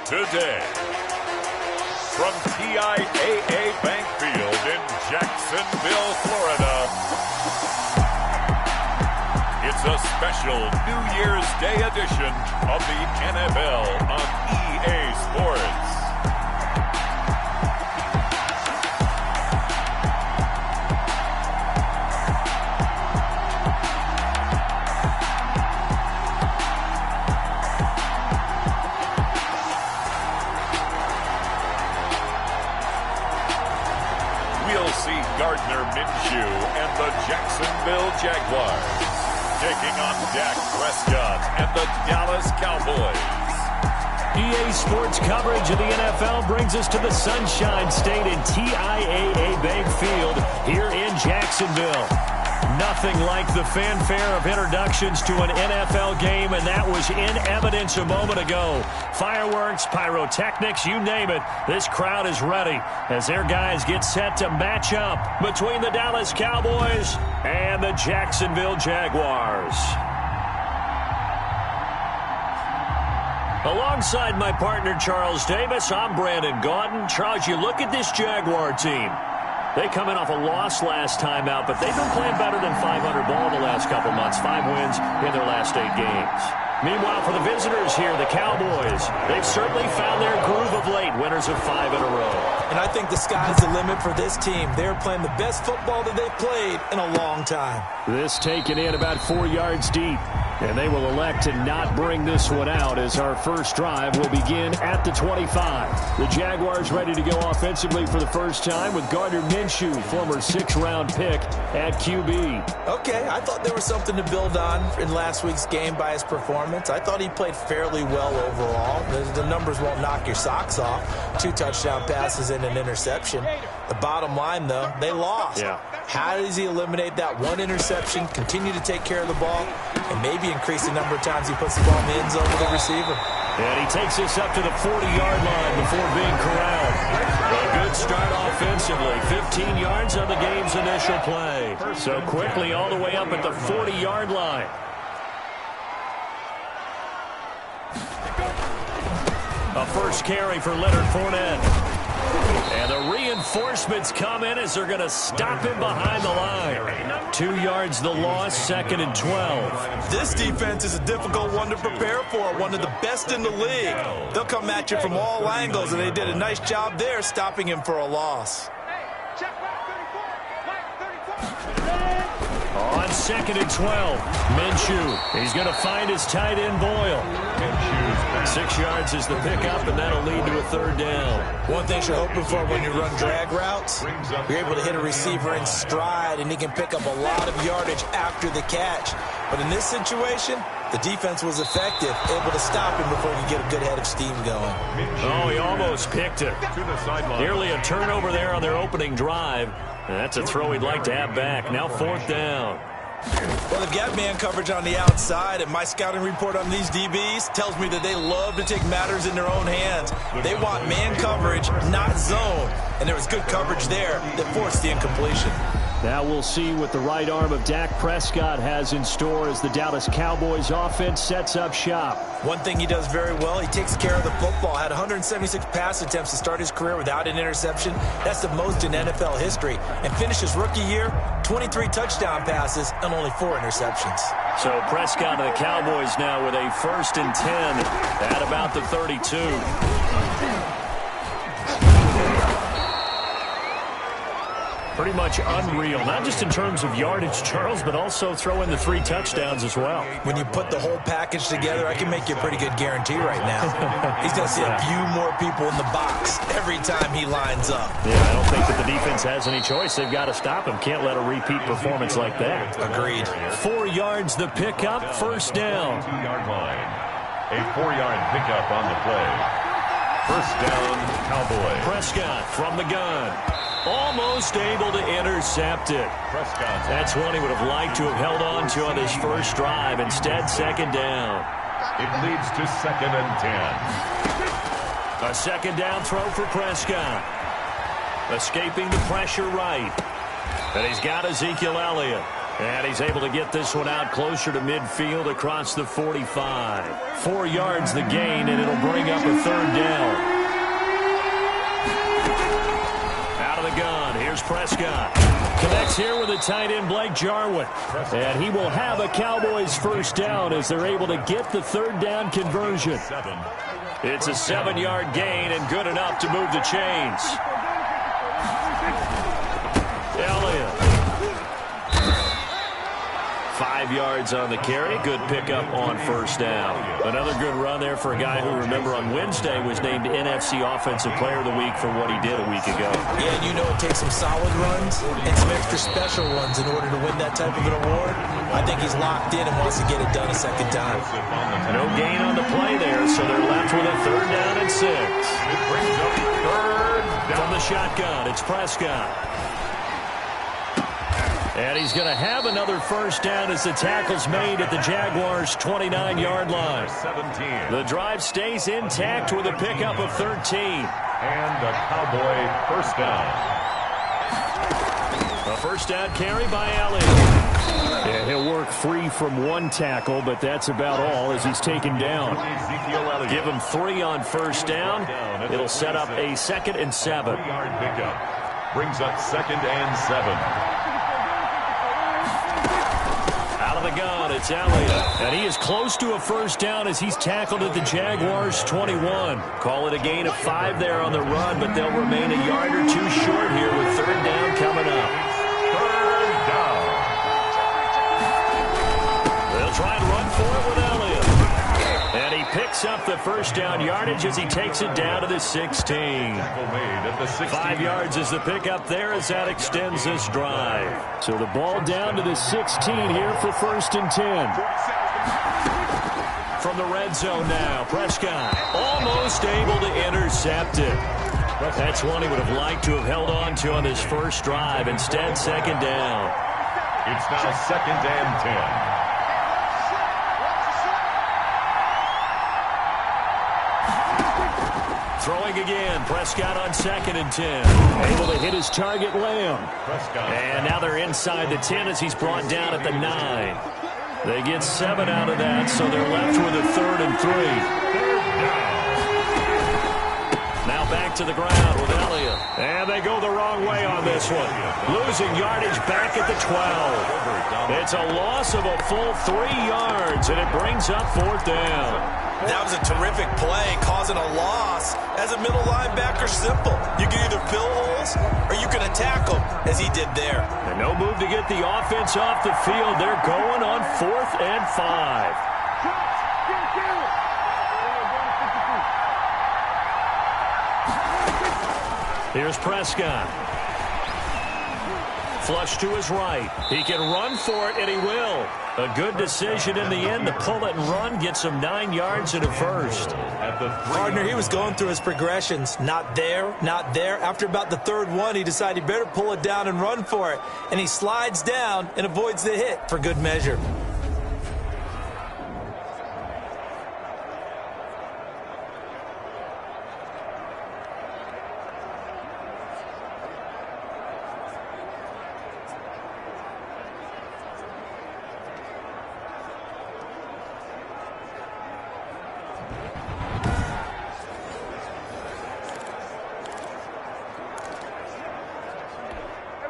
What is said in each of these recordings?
today. From TIAA Bank Field in Jacksonville, Florida, it's a special New Year's Day edition of the NFL on EA Sports. And the Jacksonville Jaguars taking on Dak Prescott and the Dallas Cowboys. EA Sports coverage of the NFL brings us to the Sunshine State in TIAA Bank Field here in Jacksonville. Nothing like the fanfare of introductions to an NFL game, and that was in evidence a moment ago. Fireworks, pyrotechnics, you name it. This crowd is ready as their guys get set to match up between the Dallas Cowboys and the Jacksonville Jaguars. Alongside my partner, Charles Davis, I'm Brandon Gaudin. Charles, you look at this Jaguar team. They come in off a loss last time out, but they've been playing better than 500 ball the last couple months. 5 wins in their last 8 games. Meanwhile, for the visitors here, the Cowboys, they've certainly found their groove of late, winners of 5 in a row. And I think the sky's the limit for this team. They're playing the best football that they've played in a long time. This taken in about 4 yards deep. And they will elect to not bring this one out as our first drive will begin at the 25. The Jaguars ready to go offensively for the first time with Gardner Minshew, former 6th-round pick at QB. Okay, I thought there was something to build on in last week's game by his performance. I thought he played fairly well overall. The numbers won't knock your socks off. 2 touchdown passes and an interception. The bottom line, though, they lost. Yeah. How does he eliminate that 1 interception, continue to take care of the ball, and maybe increase the number of times he puts the ball in the end zone with the receiver? And he takes us up to the 40-yard line before being corralled. A good start offensively. 15 yards on the game's initial play. So quickly all the way up at the 40-yard line. A first carry for Leonard Fournette. And the reinforcements come in as they're going to stop him behind the line. 2 yards the loss, 2nd and 12. This defense is a difficult one to prepare for, one of the best in the league. They'll come at you from all angles, and they did a nice job there stopping him for a loss. On 2nd and 12, Minshew. He's going to find his tight end, Boyle. 6 yards is the pickup, and that'll lead to a 3rd down. One thing you're hoping for when you run drag routes, you're able to hit a receiver in stride, and he can pick up a lot of yardage after the catch. But in this situation, the defense was effective, able to stop him before he get a good head of steam going. Oh, he almost picked it. Nearly a turnover there on their opening drive. And that's a throw he'd like to have back. Now 4th down. Well, they've got man coverage on the outside, and my scouting report on these DBs tells me that they love to take matters in their own hands. They want man coverage, not zone. And there was good coverage there that forced the incompletion. Now we'll see what the right arm of Dak Prescott has in store as the Dallas Cowboys offense sets up shop. One thing he does very well, he takes care of the football. Had 176 pass attempts to start his career without an interception. That's the most in NFL history. And finished his rookie year, 23 touchdown passes and only 4 interceptions. So Prescott and the Cowboys now with a 1st and 10 at about the 32. Pretty much unreal, not just in terms of yardage, Charles, but also throw in the 3 touchdowns as well. When you put the whole package together, I can make you a pretty good guarantee right now. He's going to see a few more people in the box every time he lines up. Yeah, I don't think that the defense has any choice. They've got to stop him. Can't let a repeat performance like that. Agreed. 4 yards the pickup, 1st down. 2-yard line. A 4-yard pickup on the play. 1st down, Cowboys. Prescott from the gun. Almost able to intercept it. Prescott. That's one he would have liked to have held on to on his first drive. Instead, 2nd down. It leads to 2nd and 10. A 2nd down throw for Prescott. Escaping the pressure right. And he's got Ezekiel Elliott. And he's able to get this one out closer to midfield across the 45. 4 yards the gain, and it'll bring up a third down. Out of the gun, here's Prescott. Connects here with the tight end, Blake Jarwin. And he will have a Cowboys first down as they're able to get the third down conversion. It's a 7-yard gain and good enough to move the chains. Elliott. 5 yards on the carry. Good pickup on first down. Another good run there for a guy who, remember, on Wednesday was named NFC Offensive Player of the Week for what he did a week ago. Yeah, and you know it takes some solid runs and some extra special runs in order to win that type of an award. I think he's locked in and wants to get it done a second time. No gain on the play there, so they're left with a third down and 6. It brings up third down. From the shotgun, it's Prescott. And he's going to have another first down as the tackle's made at the Jaguars' 29-yard line. 17. The drive stays intact with a pickup of 13. And a Cowboy first down. A first down carry by Elliott. Yeah, he'll work free from one tackle, but that's about all as he's taken down. Give him 3 on first down. It'll set up a 2nd and 7. 3-yard pickup. Brings up 2nd and 7. The gun, it's Elliott. And he is close to a first down as he's tackled at the Jaguars' 21. Call it a gain of 5 there on the run, but they'll remain a yard or 2 short here with third down coming up. Third down. They'll try and run for it with Elliott. And he picks up the first down yardage as he takes it down to the 16. 5 yards is the pickup there as that extends this drive. So the ball down to the 16 here for 1st and 10. From the red zone now, Prescott almost able to intercept it. That's one he would have liked to have held on to on his first drive. Instead, 2nd down. It's now 2nd and 10. Throwing again, Prescott on 2nd and 10. Able to hit his target, Lamb. And now they're inside the 10 as he's brought down at the 9. They get 7 out of that, so they're left with a 3rd and 3. Now back to the ground with Elliott. And they go the wrong way on this one. Losing yardage back at the 12. It's a loss of a full 3 yards, and it brings up 4th down. That was a terrific play, causing a loss. As a middle linebacker, simple. You can either fill holes or you can attack them, as he did there. And no move to get the offense off the field. They're going on 4th and 5. Here's Prescott. Flush to his right. He can run for it, and he will. A good decision in the end to pull it and run, get some 9 yards and a first. Partner, he was going through his progressions. Not there, not there. After about the 3rd one, he decided he better pull it down and run for it. And he slides down and avoids the hit for good measure.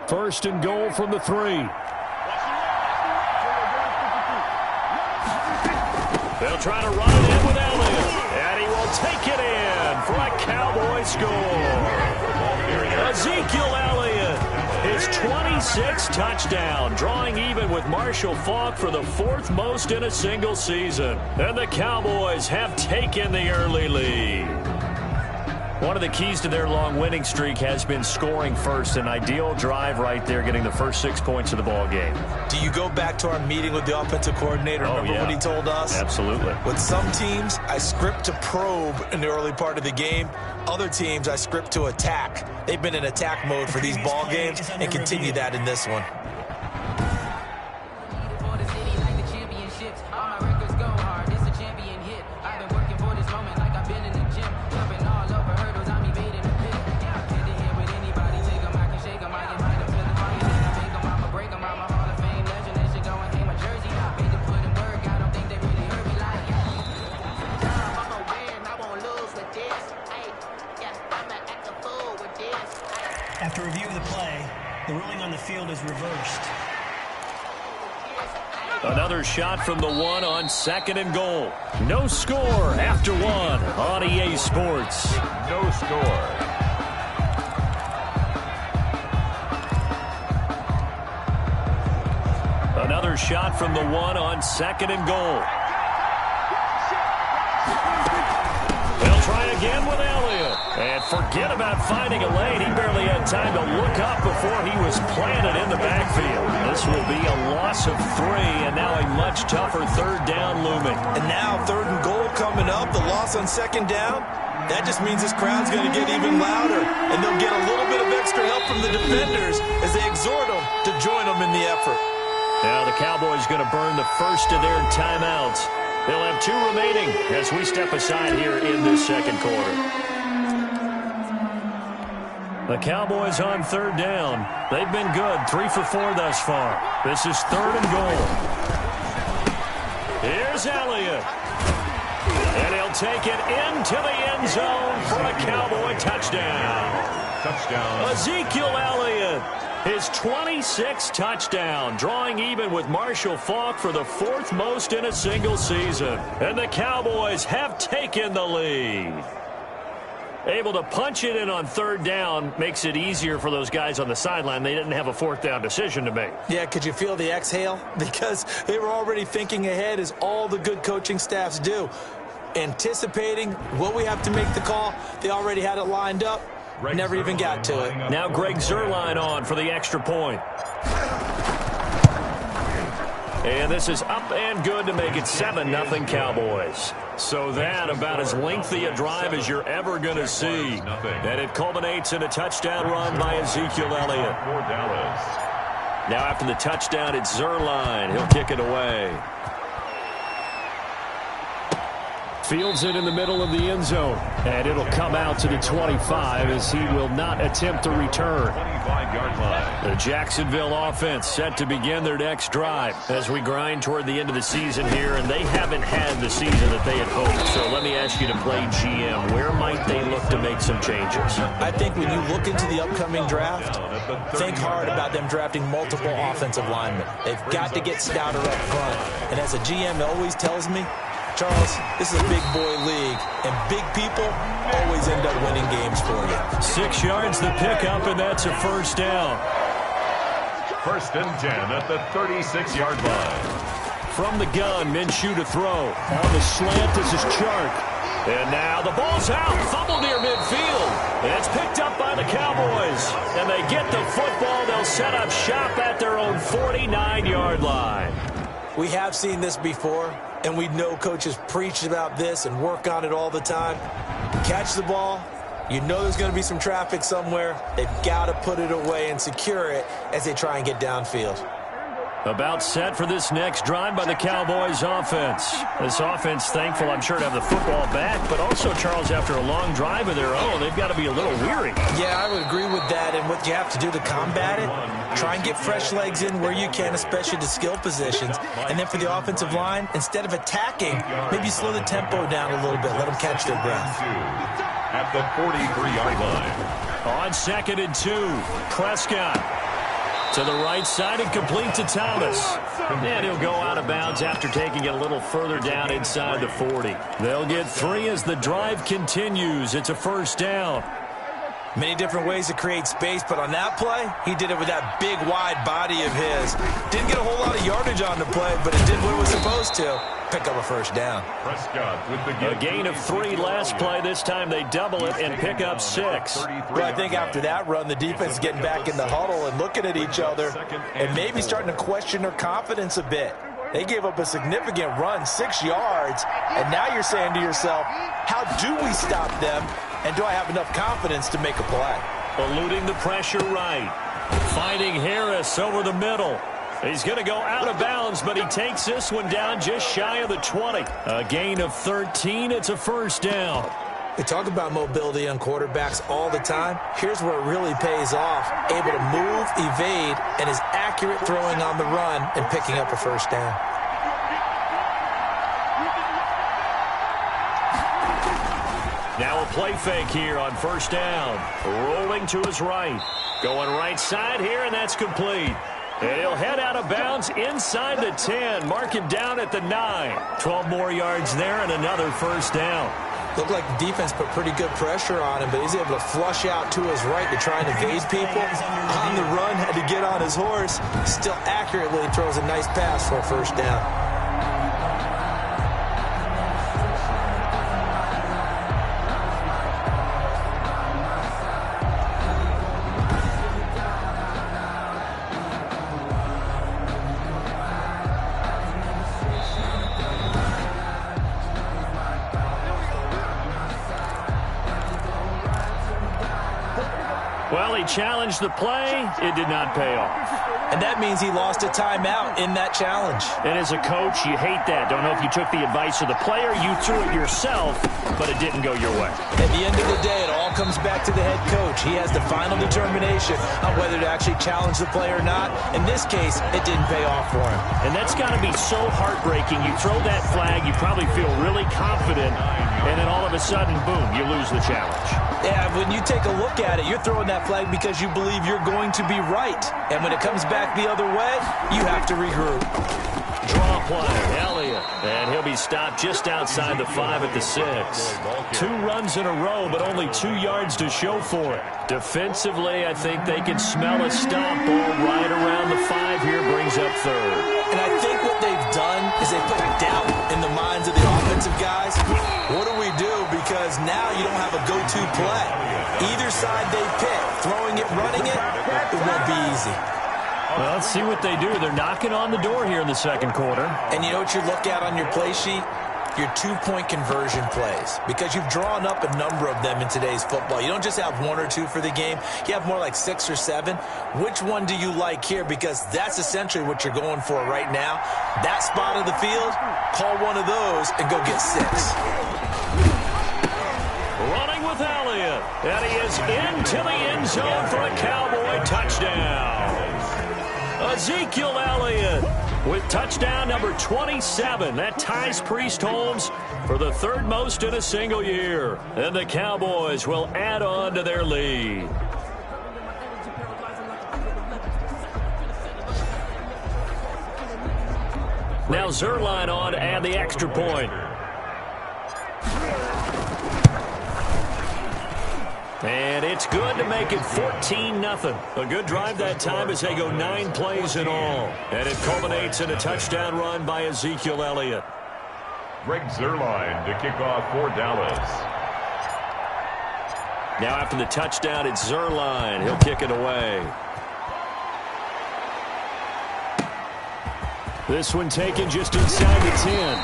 First and goal from the 3. They'll try to run it in with Elliott. And he will take it in for a Cowboy score. Ezekiel Elliott, his 26th touchdown, drawing even with Marshall Faulk for the 4th most in a single season. And the Cowboys have taken the early lead. One of the keys to their long winning streak has been scoring first. An ideal drive right there, getting the first 6 points of the ball game. Do you go back to our meeting with the offensive coordinator? Remember what he told us? Absolutely. With some teams, I script to probe in the early part of the game. Other teams, I script to attack. They've been in attack mode for these ball games and continue that in this one. After review of the play, the ruling on the field is reversed. Another shot from the one on 2nd and goal. No score after one on EA Sports. No score. Another shot from the one on 2nd and goal. They'll try again with Elliott. And forget about finding a lane. He barely had time to look up before he was planted in the backfield. This will be a loss of 3, and now a much tougher 3rd down looming. And now 3rd and goal coming up, the loss on 2nd down. That just means this crowd's going to get even louder, and they'll get a little bit of extra help from the defenders as they exhort them to join them in the effort. Now the Cowboys going to burn the first of their timeouts. They'll have 2 remaining as we step aside here in this 2nd quarter. The Cowboys on 3rd down. They've been good, 3 for 4 thus far. This is 3rd and goal. Here's Elliott. And he'll take it into the end zone for a Cowboy touchdown. Touchdown. Ezekiel Elliott. His 26th touchdown, drawing even with Marshall Faulk for the 4th most in a single season. And the Cowboys have taken the lead. Able to punch it in on 3rd down makes it easier for those guys on the sideline. They didn't have a 4th down decision to make. Yeah, could you feel the exhale? Because they were already thinking ahead, as all the good coaching staffs do. Anticipating what we have to make the call. They already had it lined up. Never even got to it. Now Greg Zuerlein on for the extra point. And this is up and good to make it 7-0 Cowboys. So that about as lengthy a drive as you're ever going to see. And it culminates in a touchdown run by Ezekiel Elliott. Now after the touchdown, it's Zuerlein. He'll kick it away. Fields it in the middle of the end zone. And it'll come out to the 25 as he will not attempt to return. 25-yard line. The Jacksonville offense set to begin their next drive as we grind toward the end of the season here, and they haven't had the season that they had hoped. So let me ask you to play GM. Where might they look to make some changes? I think when you look into the upcoming draft, think hard about them drafting multiple offensive linemen. They've got to get stouter up front. And as a GM always tells me, Charles, this is a big boy league, and big people always end up winning games for you. 6 yards the pickup, and that's a 1st down. 1st and 10 at the 36-yard line. From the gun, Minshew to throw. On the slant, this is Chark. And now the ball's out, fumble near midfield. And it's picked up by the Cowboys. And they get the football. They'll set up shop at their own 49-yard line. We have seen this before, and we know coaches preach about this and work on it all the time. Catch the ball. You know there's going to be some traffic somewhere. They've got to put it away and secure it as they try and get downfield. About set for this next drive by the Cowboys offense. This offense, thankful, I'm sure, to have the football back, but also, Charles, after a long drive of their own, they've got to be a little weary. Yeah, I would agree with that, and what you have to do to combat it, try and get fresh legs in where you can, especially the skill positions. And then for the offensive line, instead of attacking, maybe slow the tempo down a little bit, let them catch their breath. At the 43-yard line. On 2nd and 2, Prescott to the right side and complete to Thomas. And he'll go out of bounds after taking it a little further down inside the 40. They'll get 3 as the drive continues. It's a 1st down. Many different ways to create space, but on that play, he did it with that big, wide body of his. Didn't get a whole lot of yardage on the play, but it did what it was supposed to. Pick up a 1st down. Prescott with the A gain of 3 last play. This time they double it and pick up 6. Well, I think after that run, the defense is getting back in the huddle and looking at each other and maybe starting to question their confidence a bit. They gave up a significant run, 6 yards, and now you're saying to yourself, how do we stop them, and do I have enough confidence to make a play? Eluding the pressure right. Finding Harris over the middle. He's going to go out of bounds, but he takes this one down just shy of the 20. A gain of 13. It's a 1st down. We talk about mobility on quarterbacks all the time. Here's where it really pays off. Able to move, evade, and is accurate throwing on the run and picking up a 1st down. Now a play fake here on 1st down. Rolling to his right. Going right side here, and that's complete. And he'll head out of bounds inside the 10. Mark him down at the 9. 12 more yards there and another first down. Looked like the defense put pretty good pressure on him, but he's able to flush out to his right to try and evade people. On the run, had to get on his horse. Still accurately throws a nice pass for a first down. Well, he challenged the play. It did not pay off. And that means he lost a timeout in that challenge. And as a coach, you hate that. Don't know if you took the advice of the player. You threw it yourself, but it didn't go your way. At the end of the day, it all comes back to the head coach. He has the final determination on whether to actually challenge the play or not. In this case, it didn't pay off for him. And that's got to be so heartbreaking. You throw that flag, you probably feel really confident, and then all of a sudden, boom, you lose the challenge. Yeah, when you take a look at it, you're throwing that flag because you believe you're going to be right. And when it comes back the other way, you have to regroup. Draw play, Elliott. And he'll be stopped just outside the 5 at the 6. 2 runs in a row, but only 2 yards to show for it. Defensively, I think they can smell a stop ball right around the 5 here, brings up 3rd. And I think what they've done is they put doubt in the minds of the offensive guys. What do we do? Because now you don't have a go-to play. Either side they pick, throwing it, running it, it won't be easy. Well, let's see what they do. They're knocking on the door here in the second quarter. And you know what you look at on your play sheet? Your 2-point conversion plays, because you've drawn up a number of them in today's football. You don't just have 1 or 2 for the game. You have more like 6 or 7. Which one do you like here? Because that's essentially what you're going for right now. That spot of the field, call one of those and go get 6. Running with Elliott. And he is into the end zone for a Cowboy touchdown. Ezekiel Elliott with touchdown number 27. That ties Priest Holmes for the 3rd most in a single year. And the Cowboys will add on to their lead. Now Zerline on to add the extra point. And it's good to make it 14-0. A good drive that time as they go 9 plays in all. And it culminates in a touchdown run by Ezekiel Elliott. Greg Zerline to kick off for Dallas. Now after the touchdown, it's Zerline. He'll kick it away. This one taken just inside the 10.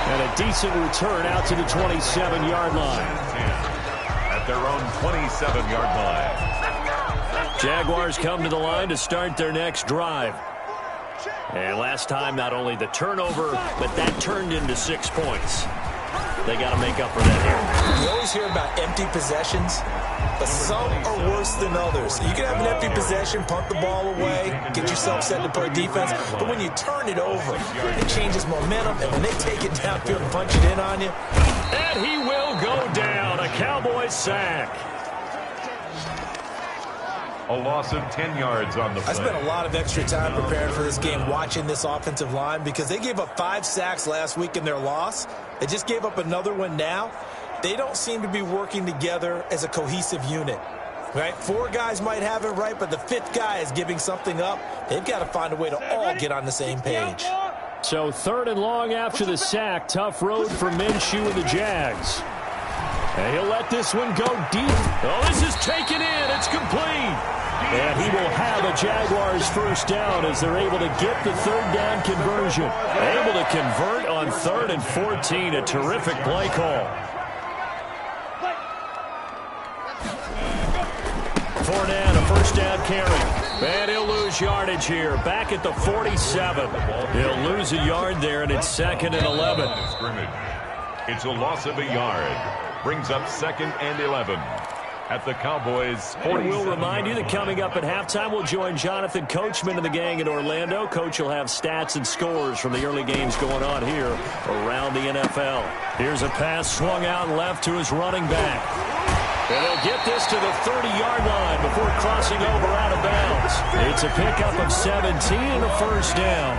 And a decent return out to the 27-yard line. Their own 27-yard line. Jaguars come to the line to start their next drive. And last time, not only the turnover, but that turned into 6 points. They got to make up for that here. You always hear about empty possessions, but some are worse than others. You can have an empty possession, punt the ball away, get yourself set to play defense, but when you turn it over, it changes momentum, and when they take it downfield and punch it in on you. And he will go down. A Cowboys sack. A loss of 10 yards on the play. I spent a lot of extra time preparing for this game, watching this offensive line, because they gave up 5 sacks last week in their loss. They just gave up another one now. They don't seem to be working together as a cohesive unit. Right? 4 guys might have it right, but the 5th guy is giving something up. They've got to find a way to all get on the same page. So 3rd and long after the sack. Tough road for Minshew and the Jags. And he'll let this one go deep. Oh, this is taken in. It's complete. And he will have a Jaguars first down as they're able to get the 3rd down conversion. Able to convert on 3rd and 14. A terrific play call. Fournette, a first down carry. And he'll lose yardage here. Back at the 47. He'll lose a yard there, and it's 2nd and 11. It's a loss of a yard. Brings up 2nd and 11 at the Cowboys 47. And we'll remind you that coming up at halftime, we'll join Jonathan Coachman and the gang in Orlando. Coach will have stats and scores from the early games going on here around the NFL. Here's a pass swung out left to his running back. And he'll get this to the 30-yard line before crossing crossing over out of bounds. It's a pickup of 17 and a first down.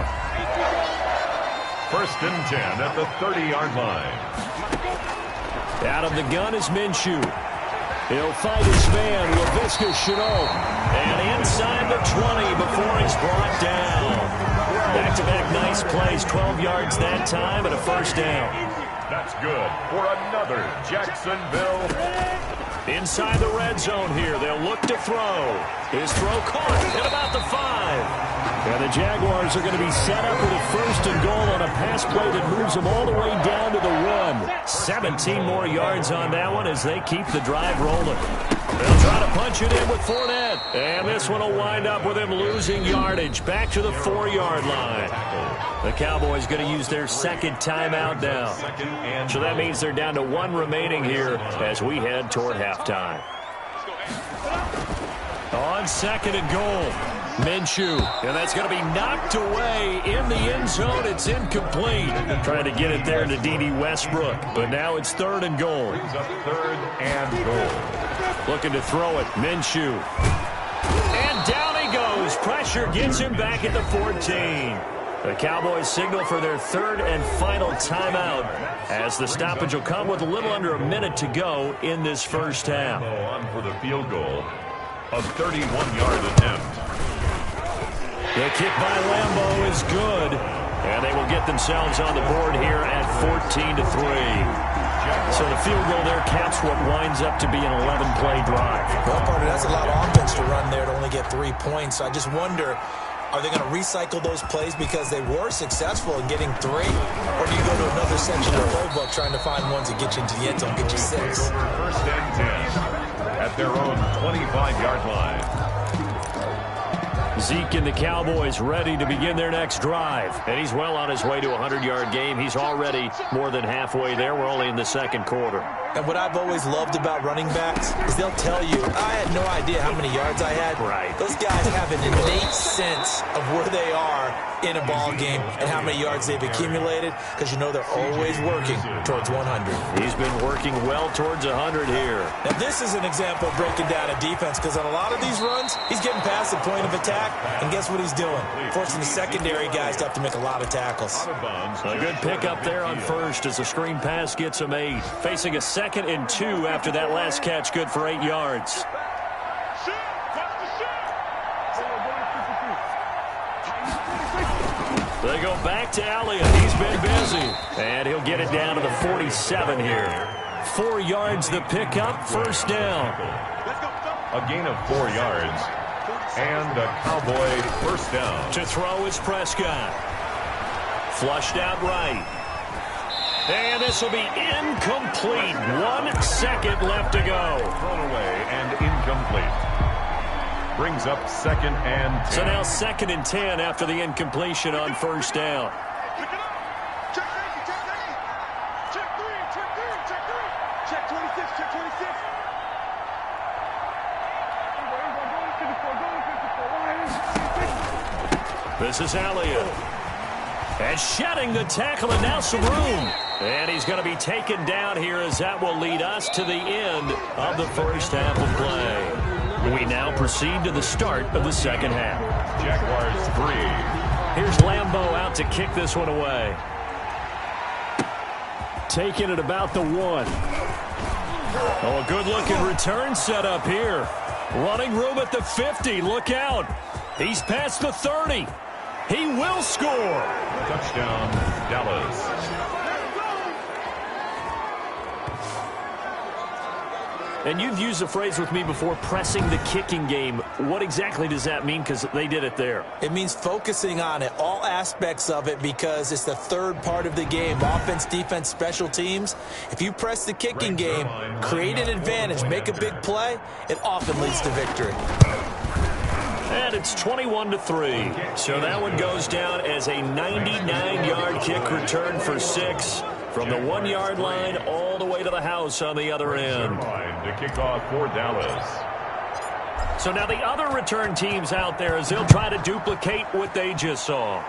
1st and 10 at the 30-yard line. Out of the gun is Minshew. He'll fight his man, Laviska Shenault. And inside the 20 before he's brought down. Back-to-back nice plays, 12 yards that time and a first down. That's good for another Jacksonville. Inside the red zone here, they'll look to throw. His throw caught at about the 5. And the Jaguars are going to be set up with a 1st and goal on a pass play that moves them all the way down to the 1. 17 more yards on that one as they keep the drive rolling. They'll try to punch it in with Fournette. And this one will wind up with him losing yardage back to the 4-yard line. The Cowboys going to use their 2nd timeout now. So that means they're down to 1 remaining here as we head toward halftime. On 2nd and goal, Minshew. And that's going to be knocked away in the end zone. It's incomplete. Trying to get it there to D.D. Westbrook. But now it's 3rd and goal. Brings up 3rd and goal. Looking to throw it, Minshew. And down he goes. Pressure gets him back at the 14. The Cowboys signal for their 3rd and final timeout as the stoppage will come with a little under a minute to go in this first half. On for the field goal, a 31-yard attempt. The kick by Lambeau is good, and they will get themselves on the board here at 14-3. So the field goal there caps what winds up to be an 11-play drive. Well, partner, that's a lot of offense to run there to only get 3 points. I just wonder, are they going to recycle those plays because they were successful in getting 3? Or do you go to another section of the playbook trying to find ones that get you into the end zone, get you 6? 1st and 10 at their own 25-yard line. Zeke and the Cowboys ready to begin their next drive. And he's well on his way to a 100-yard game. He's already more than halfway there. We're only in the 2nd quarter. And what I've always loved about running backs is they'll tell you, I had no idea how many yards I had. Right. Those guys have an innate sense of where they are in a ball game and how many yards they've accumulated because you know they're always working towards 100. He's been working well towards 100 here. Now this is an example of breaking down a defense because on a lot of these runs, he's getting past the point of attack, and guess what he's doing? Forcing the secondary guys to have to make a lot of tackles. A good pickup there on 1st as the screen pass gets him 8. Facing a 2nd and 2 after that last catch, good for 8 yards. They go back to Elliott. He's been busy. And he'll get it down to the 47 here. 4 yards the pickup, 1st down. A gain of 4 yards. And a Cowboy 1st down. To throw is Prescott. Flushed out right. And this will be incomplete. 1 second left to go. Thrown away and incomplete. Brings up 2nd and 10. So now 2nd and 10 after the incompletion on 1st down. Pick it up. Check 90, check 90. Check 3, check 3, check 3. Check 26, check 26. This is Elliott. And shedding the tackle, and now some room. And he's going to be taken down here as that will lead us to the end of the first half of play. We now proceed to the start of the 2nd half. Jaguars 3. Here's Lambeau out to kick this one away. Taking it about the 1. Oh, a good-looking return set up here. Running room at the 50. Look out. He's past the 30. He will score. Touchdown, Dallas. And you've used the phrase with me before, pressing the kicking game. What exactly does that mean? Because they did it there. It means focusing on it, all aspects of it, because it's the 3rd part of the game. Offense, defense, special teams. If you press the kicking game, create an advantage, make a big play, it often leads to victory. And it's 21-3. So that one goes down as a 99-yard kick return for 6 from the 1-yard line all the way to the house on the other end. To kick off for Dallas. So now the other return teams out there as they'll try to duplicate what they just saw.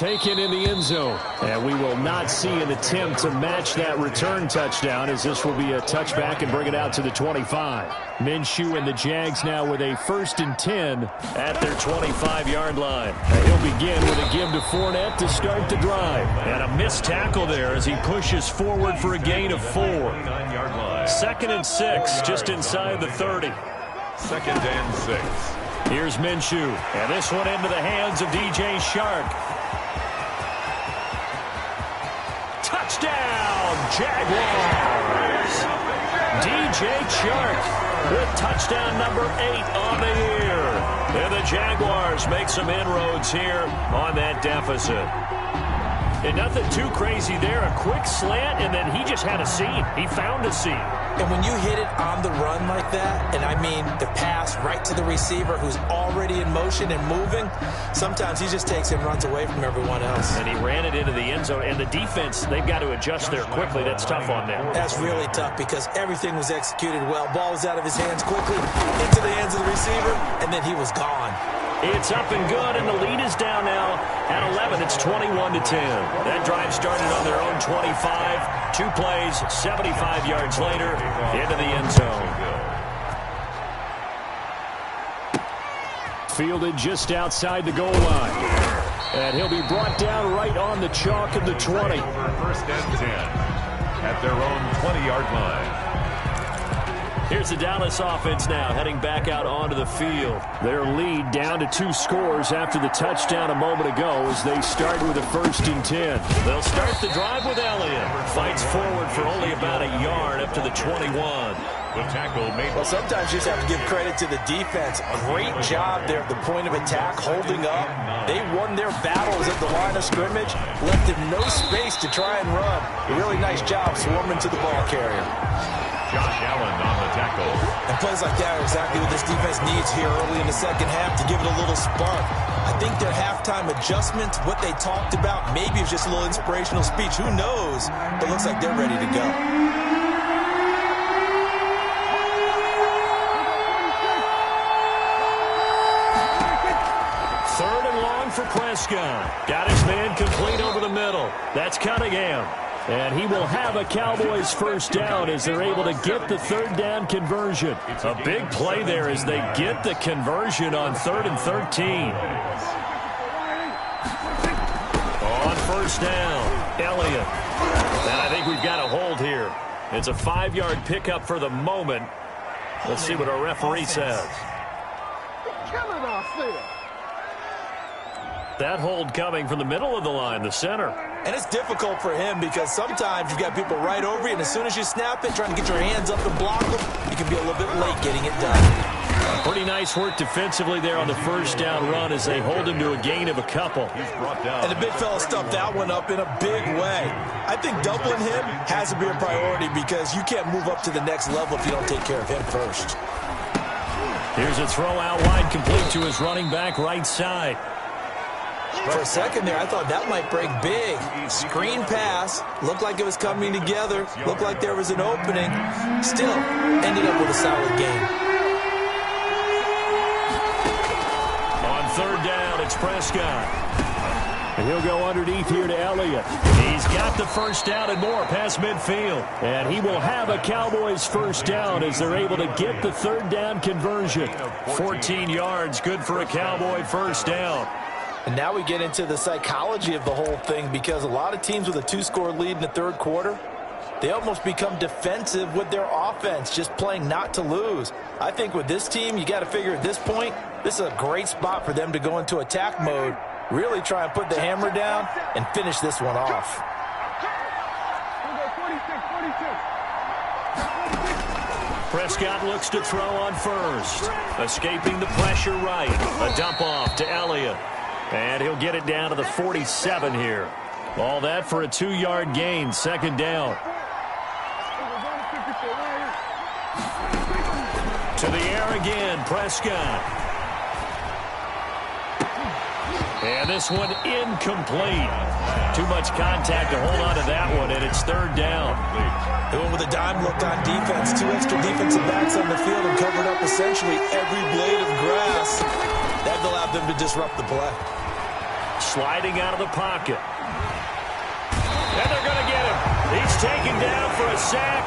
taken in the end zone. And we will not see an attempt to match that return touchdown, as this will be a touchback and bring it out to the 25. Minshew and the Jags now with a 1st and 10 at their 25-yard line. And he'll begin with a give to Fournette to start the drive. And a missed tackle there as he pushes forward for a gain of 4. 2nd and 6, just inside the 30. 2nd and 6. Here's Minshew, and this one into the hands of DJ Chark. Touchdown, Jaguars! DJ Chark with touchdown number 8 on the year. And the Jaguars make some inroads here on that deficit. And nothing too crazy there. A quick slant, and then he just had a seam. He found a seam. And when you hit it on the run like that, and I mean the pass right to the receiver who's already in motion and moving, sometimes he just takes and runs away from everyone else. And he ran it into the end zone. And the defense, they've got to adjust there quickly. That's tough on them. That's really tough because everything was executed well. Ball was out of his hands quickly, into the hands of the receiver, and then he was gone. It's up and good, and the lead is down now at 11. It's 21-10. That drive started on their own 25. 2 plays, 75 yards later, into the end zone. Fielded just outside the goal line. And he'll be brought down right on the chalk of the 20. 1st and 10 at their own 20-yard line. Here's the Dallas offense now heading back out onto the field. Their lead down to 2 scores after the touchdown a moment ago as they start with a 1st and 10. They'll start the drive with Elliott. Fights forward for only about a yard up to the 21. The tackle made. Well, sometimes you just have to give credit to the defense. Great job there at the point of attack, holding up. They won their battles at the line of scrimmage, left him no space to try and run. A really nice job swarming to the ball carrier. Josh Allen on the tackle. And plays like that are exactly what this defense needs here early in the second half to give it a little spark. I think their halftime adjustment, what they talked about, maybe it's just a little inspirational speech. Who knows? But it looks like they're ready to go. Third and long for Prescott. Got his man complete over the middle. That's Cunningham. And he will have a Cowboys 1st down as they're able to get the 3rd down conversion. A big play there as they get the conversion on 3rd and 13. On 1st down, Elliott. And I think we've got a hold here. It's a 5-yard pickup for the moment. Let's see what our referee says. Killing us there. That hold coming from the middle of the line, the center. And it's difficult for him because sometimes you've got people right over you, and as soon as you snap it, trying to get your hands up and block them, you can be a little bit late getting it done. Pretty nice work defensively there on the 1st down run as they hold him to a gain of a couple. He's brought down. And the big fella stuffed that one up in a big way. I think doubling him has to be a priority because you can't move up to the next level if you don't take care of him first. Here's a throw out wide, complete to his running back right side. For a second there, I thought that might break big. Screen pass. Looked like it was coming together. Looked like there was an opening. Still, ended up with a solid game. On 3rd down, it's Prescott. And he'll go underneath here to Elliott. He's got the 1st down and more past midfield. And he will have a Cowboys 1st down as they're able to get the 3rd down conversion. 14 yards, good for a Cowboy 1st down. And now we get into the psychology of the whole thing because a lot of teams with a 2-score lead in the 3rd quarter, they almost become defensive with their offense, just playing not to lose. I think with this team, you got to figure at this point, this is a great spot for them to go into attack mode, really try and put the hammer down and finish this one off. Prescott looks to throw on 1st. Escaping the pressure right. A dump off to Elliott. And he'll get it down to the 47 here. All that for a 2-yard gain, 2nd down. To the air again, Prescott. And this one incomplete. Too much contact to hold on to that one, and it's 3rd down. They went with a dime look on defense. 2 extra defensive backs on the field and covered up essentially every blade of grass. That allowed them to disrupt the play. sliding out of the pocket. And they're going to get him. He's taken down for a sack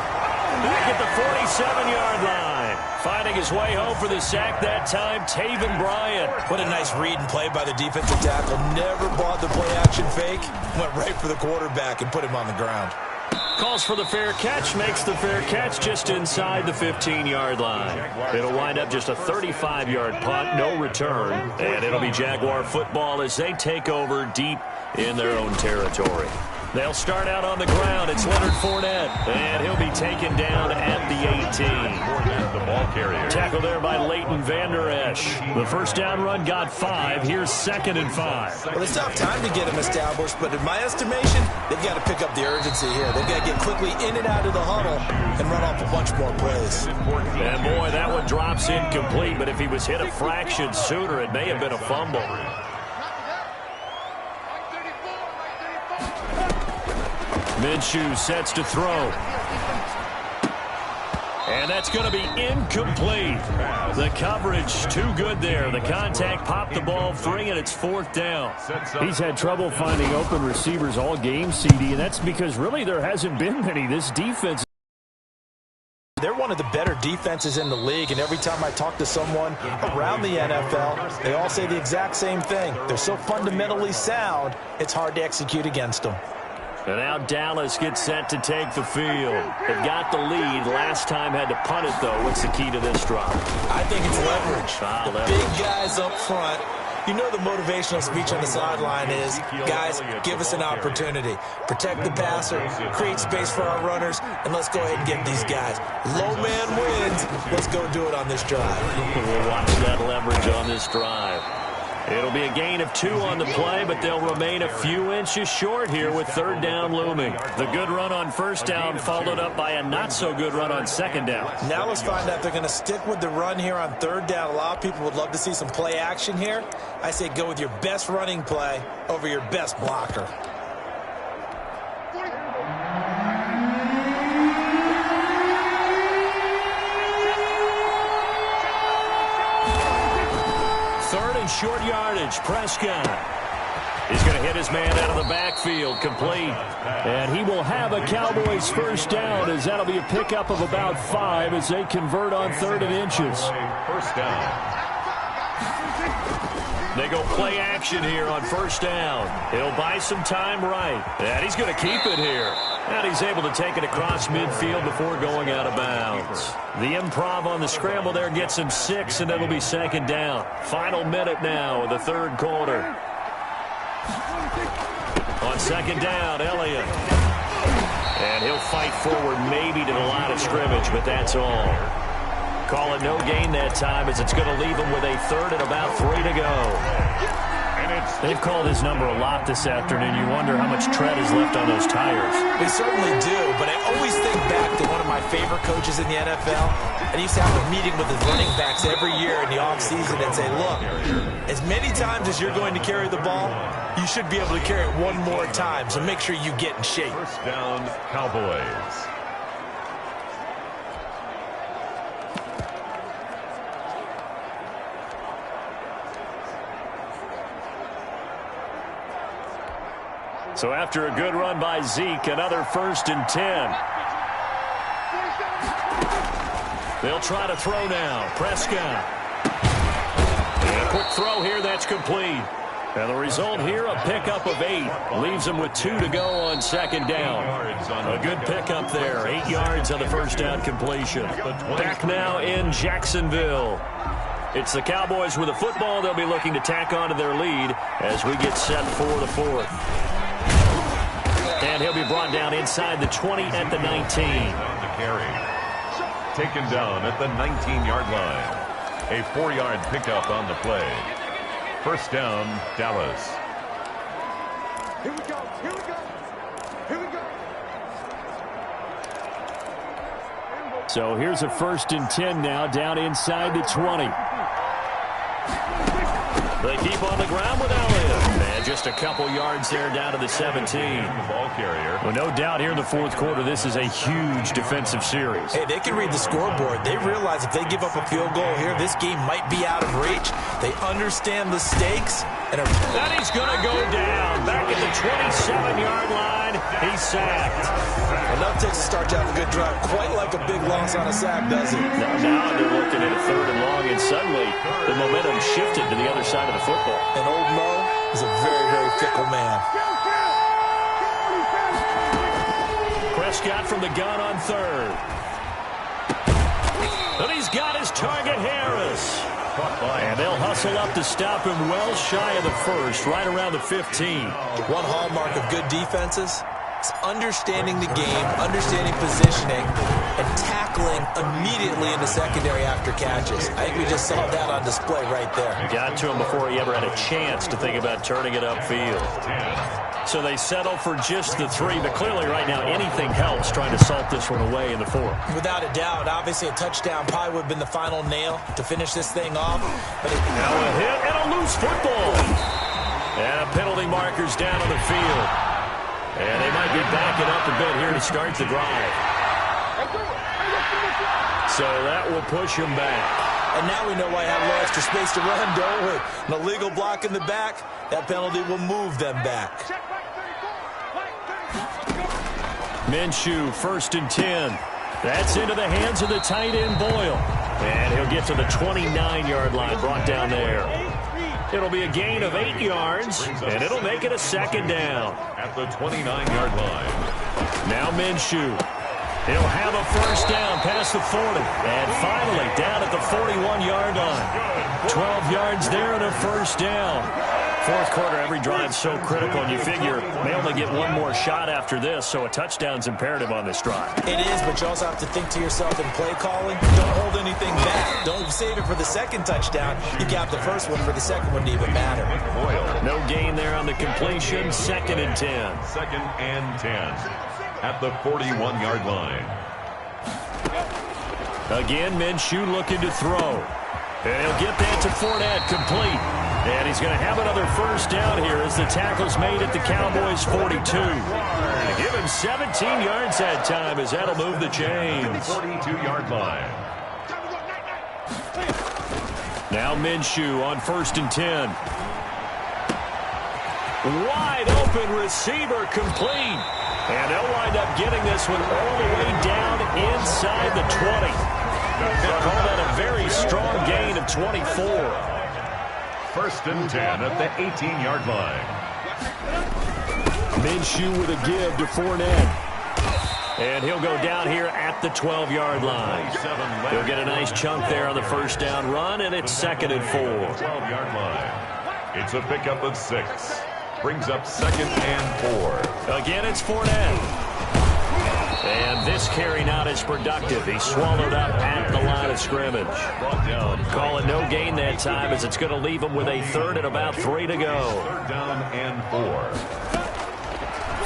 back at the 47-yard line. Finding his way home for the sack that time, Taven Bryan. What a nice read and play by the defensive tackle. Never bought the play-action fake. Went right for the quarterback and put him on the ground. Calls for the fair catch, makes the fair catch just inside the 15-yard line. It'll wind up just a 35-yard punt, no return, and it'll be Jaguar football as they take over deep in their own territory. They'll start out on the ground. It's Leonard Fournette, and he'll be taken down at the 18. The ball carrier. Tackle there by Leighton Vander Esch. The first down run got 5. Here's 2nd and 5. Well, it's not time to get him established, but in my estimation, they've got to pick up the urgency here. They've got to get quickly in and out of the huddle and run off a bunch more plays. And, boy, that one drops incomplete, but if he was hit a fraction sooner, it may have been a fumble. Minshew sets to throw. And that's going to be incomplete. The coverage too good there. The contact popped the ball free, and it's 4th down. He's had trouble finding open receivers all game, CD, and that's because really there hasn't been many. This defense. They're one of the better defenses in the league, and every time I talk to someone around the NFL, they all say the exact same thing. They're so fundamentally sound, it's hard to execute against them. And now Dallas gets set to take the field. They've got the lead. Last time had to punt it, though. What's the key to this drive? I think it's leverage. Leverage. Big guys up front. You know the motivational speech on the sideline is, guys, give us an opportunity. Protect the passer, create space for our runners, and let's go ahead and get these guys. Low man wins. Let's go do it on this drive. We'll watch that leverage on this drive. It'll be a gain of 2 on the play, but they'll remain a few inches short here with 3rd down looming. The good run on 1st down followed up by a not-so-good run on 2nd down. Now let's find out if they're going to stick with the run here on 3rd down. A lot of people would love to see some play action here. I say go with your best running play over your best blocker. Short yardage. Prescott. He's going to hit his man out of the backfield. Complete. And he will have a Cowboys 1st down, as that'll be a pickup of about 5 as they convert on 3rd and inches. 1st down. They go play action here on 1st down. He'll buy some time right. And he's going to keep it here. And he's able to take it across midfield before going out of bounds. The improv on the scramble there gets him 6, and it'll be 2nd down. Final minute now of the 3rd quarter. On 2nd down, Elliott. And he'll fight forward maybe to the line of scrimmage, but that's all. Call it no gain that time, as it's going to leave him with a 3rd and about 3 to go. They've called his number a lot this afternoon. You wonder how much tread is left on those tires. They certainly do, but I always think back to one of my favorite coaches in the NFL, and he used to have a meeting with his running backs every year in the offseason and say, look, as many times as you're going to carry the ball, you should be able to carry it one more time, so make sure you get in shape. 1st down, Cowboys. So after a good run by Zeke, another 1st and 10. They'll try to throw now. Prescott. And a quick throw here, that's complete. And the result here, a pickup of 8. Leaves them with 2 to go on 2nd down. A good pickup there. 8 yards on the 1st down completion. Back now in Jacksonville. It's the Cowboys with the football. They'll be looking to tack on to their lead as we get set for the 4th. And he'll be brought down inside the 20 at the 19. Taken down at the 19-yard line. A 4-yard pickup on the play. 1st down, Dallas. Here we go. Here we go. Here we go. So here's a 1st and 10 now, down inside the 20. They keep on the ground with Elliott. And just a couple yards there down to the 17. The ball carrier. Well, no doubt here in the fourth quarter, this is a huge defensive series. Hey, they can read the scoreboard. They realize if they give up a field goal here, this game might be out of reach. They understand the stakes. And he's going to go down. Back at the 27-yard line, he's sacked. Enough takes to start you off a good drive. Quite like a big loss on a sack, does it? Now they're looking at a 3rd and long, and suddenly the momentum shifted to the other side of the football. And old Mo is a very, very fickle man. Prescott from the gun on 3rd. And he's got his target, Harris. And they'll hustle up to stop him well shy of the 1st, right around the 15. One hallmark of good defenses is understanding the game, understanding positioning, and tackling immediately in the secondary after catches. I think we just saw that on display right there. Got to him before he ever had a chance to think about turning it upfield. So they settle for just the 3, but clearly right now anything helps trying to salt this one away in the 4th. Without a doubt, obviously a touchdown probably would have been the final nail to finish this thing off. But now a hit and a loose football. And a penalty marker's down on the field. And they might be backing up a bit here to start the drive. So that will push him back. And now we know why I have no extra space to run, don't we? An illegal block in the back, that penalty will move them back. Minshew, 1st and 10. That's into the hands of the tight end, Boyle. And he'll get to the 29-yard line, brought down there. It'll be a gain of 8 yards, and it'll make it a 2nd down. At the 29-yard line. Now Minshew. He'll have a 1st down past the 40. And finally, down at the 41-yard line. 12 yards there and a 1st down. Fourth quarter, every drive's so critical, and you figure they only get one more shot after this, so a touchdown's imperative on this drive. It is, but you also have to think to yourself in play calling, don't hold anything back. Don't save it for the 2nd touchdown. You got the 1st one for the 2nd one to even matter. No gain there on the completion. 2nd and 10. 2nd and 10 at the 41-yard line. Again, Minshew looking to throw. And he'll get that to Fournette, complete. And he's going to have another 1st down here as the tackle's made at the Cowboys' 42. Give him 17 yards that time as that'll move the chains. 42-yard line. Now Minshew on 1st and 10. Wide open receiver, complete. And they'll wind up getting this one all the way down inside the 20. They'll call that a very strong gain of 24. 1st and 10 at the 18-yard line. Minshew with a give to Fournette. And he'll go down here at the 12-yard line. He'll get a nice chunk there on the 1st down run, and it's 2nd and 4. 12-yard line. It's a pickup of 6. Brings up 2nd and 4. Again, it's Fournette. And this carry not as productive. He swallowed up at the line of scrimmage. Call it no gain that time as it's going to leave him with a 3rd and about 3 to go. 3rd down and 4.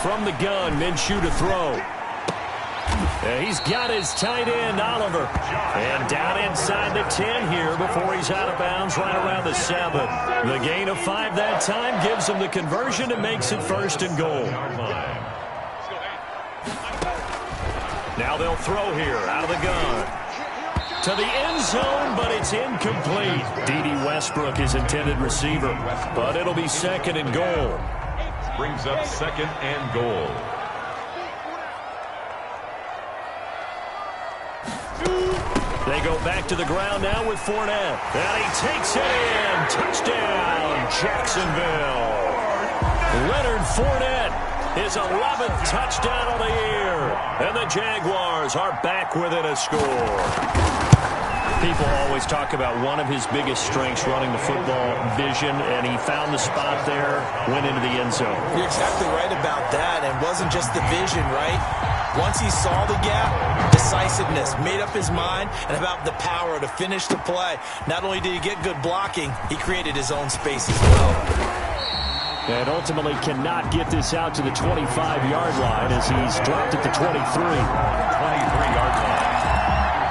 From the gun, Minshew to throw. And he's got his tight end, Oliver. And down inside the 10 here before he's out of bounds right around the 7. The gain of 5 that time gives him the conversion and makes it 1st and goal. Now they'll throw here out of the gun. To the end zone, but it's incomplete. D.D. Westbrook, his intended receiver. But it'll be 2nd and goal. Brings up 2nd and goal. They go back to the ground now with Fournette. And he takes it in. Touchdown, Jacksonville. Leonard Fournette, his 11th touchdown of the year. And the Jaguars are back within a score. People always talk about one of his biggest strengths running the football, vision, and he found the spot there, went into the end zone. You're exactly right about that. And it wasn't just the vision, right? Once he saw the gap, decisiveness, made up his mind, and about the power to finish the play. Not only did he get good blocking, he created his own space as well. And ultimately cannot get this out to the 25-yard line as he's dropped at the 23. 23-yard line.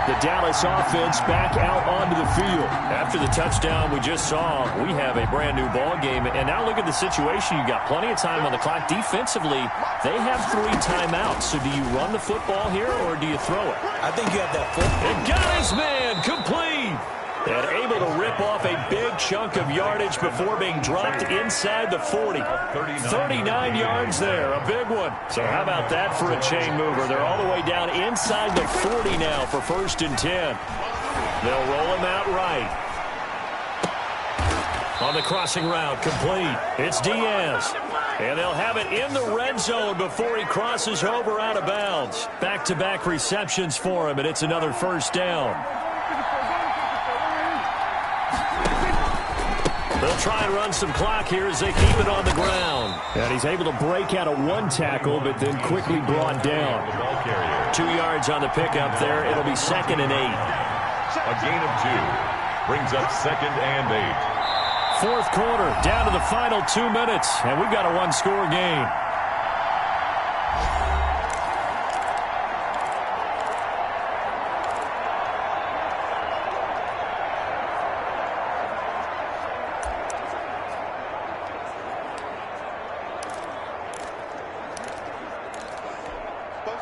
The Dallas offense back out onto the field. After the touchdown we just saw, we have a brand-new ball game. And now look at the situation. You've got plenty of time on the clock. Defensively, they have 3 timeouts. So do you run the football here or do you throw it? I think you have that football. And got his man complete. And able to rip off a big chunk of yardage before being dropped inside the 40. 39 yards there, a big one. So how about that for a chain mover? They're all the way down inside the 40 now for 1st and 10. They'll roll him out right. On the crossing route, complete. It's Diaz. And they'll have it in the red zone before he crosses over out of bounds. Back-to-back receptions for him, and it's another 1st down. They'll try and run some clock here as they keep it on the ground. And he's able to break out of 1 tackle, but then quickly brought down. 2 yards on the pickup there. It'll be 2nd and 8. A gain of 2. Brings up 2nd and 8. 4th quarter, down to the final 2 minutes, and we've got a 1-score game.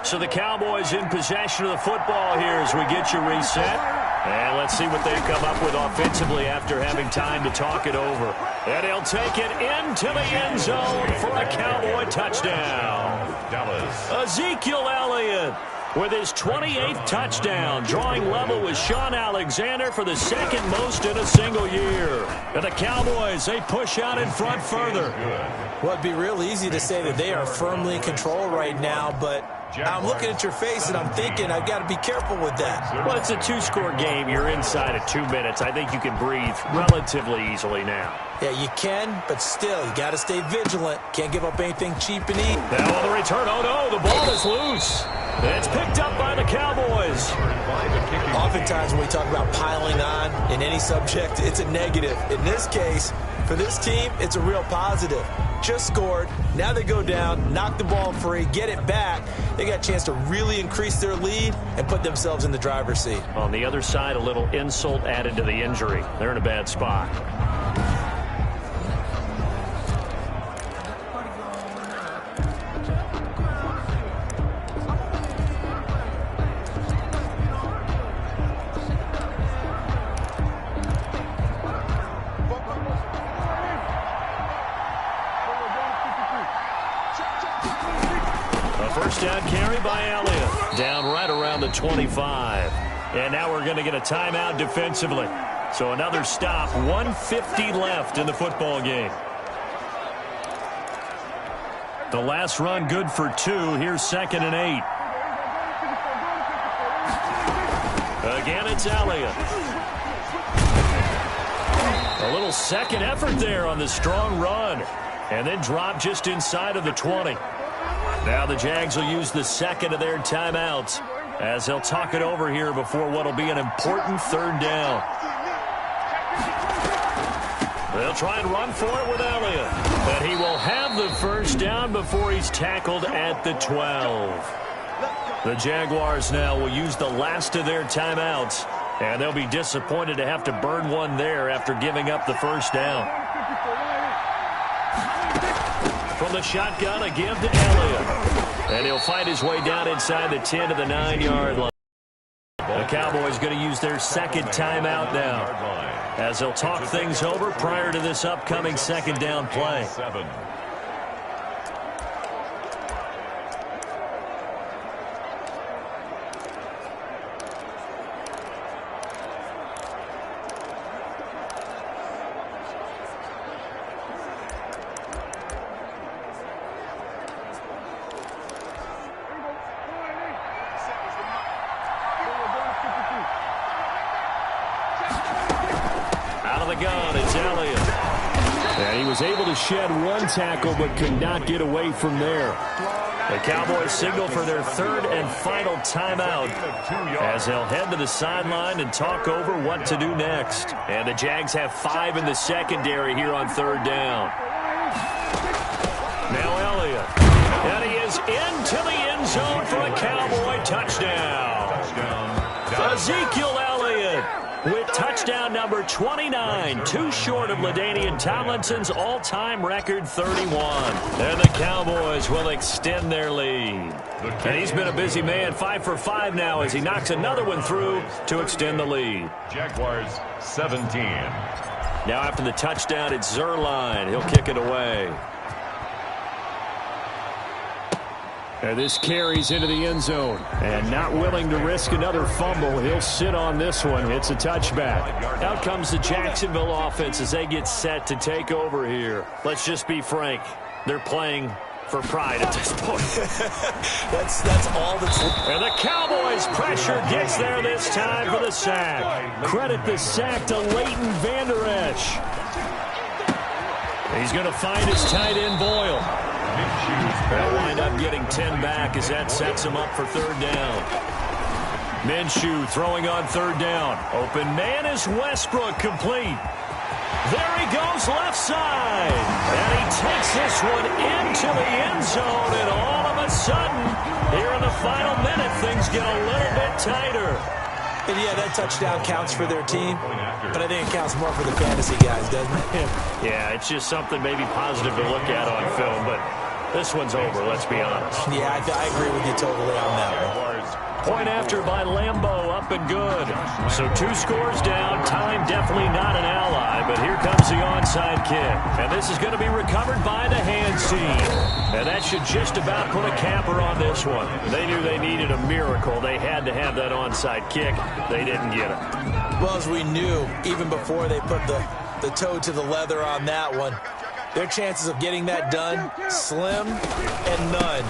So the Cowboys in possession of the football here as we get you reset. And let's see what they come up with offensively after having time to talk it over. And he'll take it into the end zone for a Cowboy touchdown. Dallas. Ezekiel Elliott with his 28th touchdown, drawing level with Sean Alexander for the 2nd most in a single year. And the Cowboys, they push out in front further. Well, it'd be real easy to say that they are firmly in control right now, but I'm looking at your face and I'm thinking I've got to be careful with that. Well, it's a 2-score game. You're inside of 2 minutes. I think you can breathe relatively easily now. Yeah, you can, but still, you got to stay vigilant. Can't give up anything cheap and easy. Now on the return, oh no, the ball is loose. It's picked up by the Cowboys. Oftentimes when we talk about piling on in any subject, it's a negative. In this case, for this team, it's a real positive. Just scored. Now they go down, knock the ball free, get it back. They got a chance to really increase their lead and put themselves in the driver's seat. On the other side, a little insult added to the injury. They're in a bad spot. First down carry by Elliott. Down right around the 25. And now we're going to get a timeout defensively. So another stop. 1:50 left in the football game. The last run good for 2. Here's 2nd and 8. Again, it's Elliott. A little second effort there on the strong run. And then drop just inside of the 20. Now the Jags will use the 2nd of their timeouts as they'll talk it over here before what will be an important 3rd down. They'll try and run for it with Elliott. But he will have the 1st down before he's tackled at the 12. The Jaguars now will use the last of their timeouts, and they'll be disappointed to have to burn one there after giving up the 1st down. From the shotgun, a give to Elliott. And he'll find his way down inside the 10 to the 9-yard line. The Cowboys going to use their 2nd timeout now as they'll talk things over prior to this upcoming 2nd down play. Gun, it's Elliott. And he was able to shed 1 tackle but could not get away from there. The Cowboys signal for their 3rd and final timeout as they'll head to the sideline and talk over what to do next. And the Jags have 5 in the secondary here on 3rd down. Now Elliott. And he is into the end zone for a Cowboy touchdown. Ezekiel Elliott with touchdown number 29, too short of LaDainian Tomlinson's all-time record 31. And the Cowboys will extend their lead. And he's been a busy man, 5 for 5 now as he knocks another one through to extend the lead. Jaguars 17. Now after the touchdown, it's Zerline. He'll kick it away. And this carries into the end zone. And not willing to risk another fumble. He'll sit on this one. It's a touchback. Out comes the Jacksonville offense as they get set to take over here. Let's just be frank. They're playing for pride at this point. That's all that's... And the Cowboys pressure gets there this time for the sack. Credit the sack to Leighton Vander Esch. He's going to find his tight end Boyle. They'll wind up getting 10 back as that sets him up for third down. Minshew throwing on third down. Open man is Westbrook, complete. There he goes left side. And he takes this one into the end zone. And all of a sudden, here in the final minute, things get a little bit tighter. And yeah, that touchdown counts for their team, but I think it counts more for the fantasy guys, doesn't it? Yeah, it's just something maybe positive to look at on film, but this one's over, let's be honest. Yeah, I agree with you totally on that one. Point after by Lambeau, up and good. So 2 scores down. Time definitely not an ally, but here comes the onside kick. And this is going to be recovered by the hands team. And that should just about put a capper on this one. They knew they needed a miracle. They had to have that onside kick. They didn't get it. Well, as we knew, even before they put the toe to the leather on that one, their chances of getting that done, slim and none.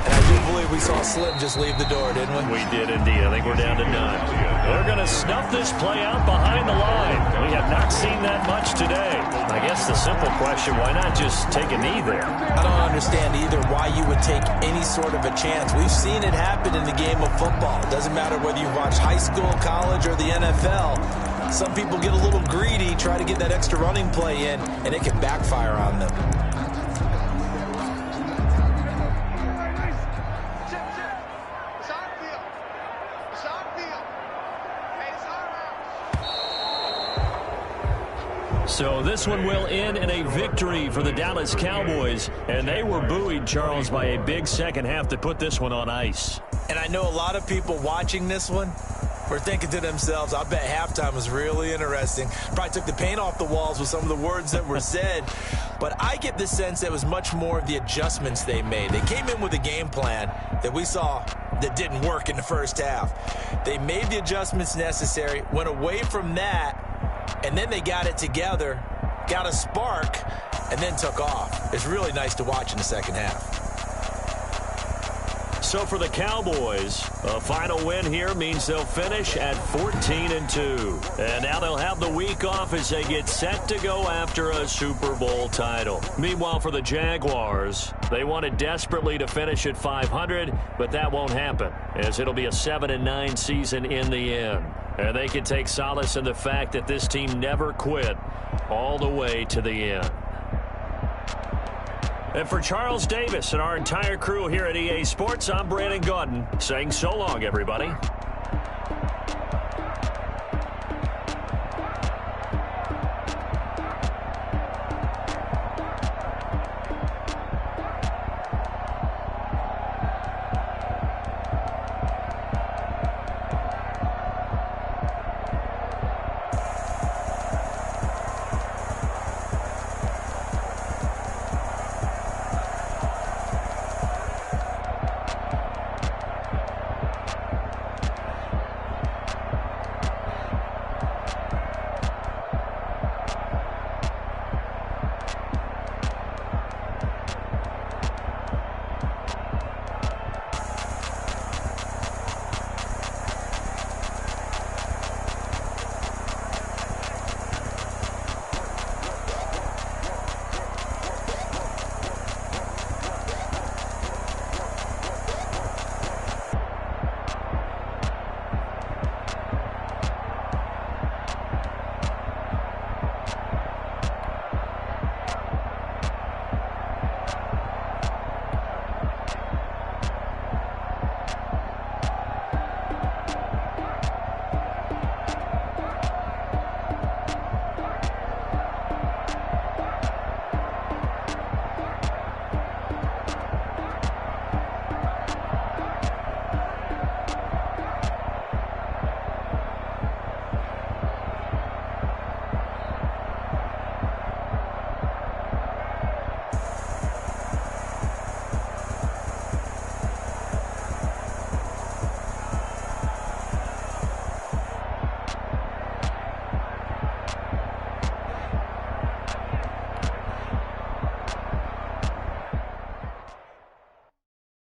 And I do believe we saw Slim just leave the door, didn't we? We did indeed. I think we're down to none. They're going to snuff this play out behind the line. We have not seen that much today. I guess the simple question, why not just take a knee there? I don't understand either why you would take any sort of a chance. We've seen it happen in the game of football. It doesn't matter whether you watch high school, college, or the NFL. Some people get a little greedy, try to get that extra running play in, and it can backfire on them. So this one will end in a victory for the Dallas Cowboys. And they were buoyed, Charles, by a big second half to put this one on ice. And I know a lot of people watching this one were thinking to themselves, I bet halftime was really interesting. Probably took the paint off the walls with some of the words that were said. But I get the sense that it was much more of the adjustments they made. They came in with a game plan that we saw that didn't work in the first half. They made the adjustments necessary, went away from that, and then they got it together, got a spark, and then took off. It's really nice to watch in the second half. So for the Cowboys, a final win here means they'll finish at 14-2. And now they'll have the week off as they get set to go after a Super Bowl title. Meanwhile, for the Jaguars, they wanted desperately to finish at 500, but that won't happen, as it'll be a 7-9 season in the end. And they can take solace in the fact that this team never quit all the way to the end. And for Charles Davis and our entire crew here at EA Sports, I'm Brandon Gaudin saying so long, everybody.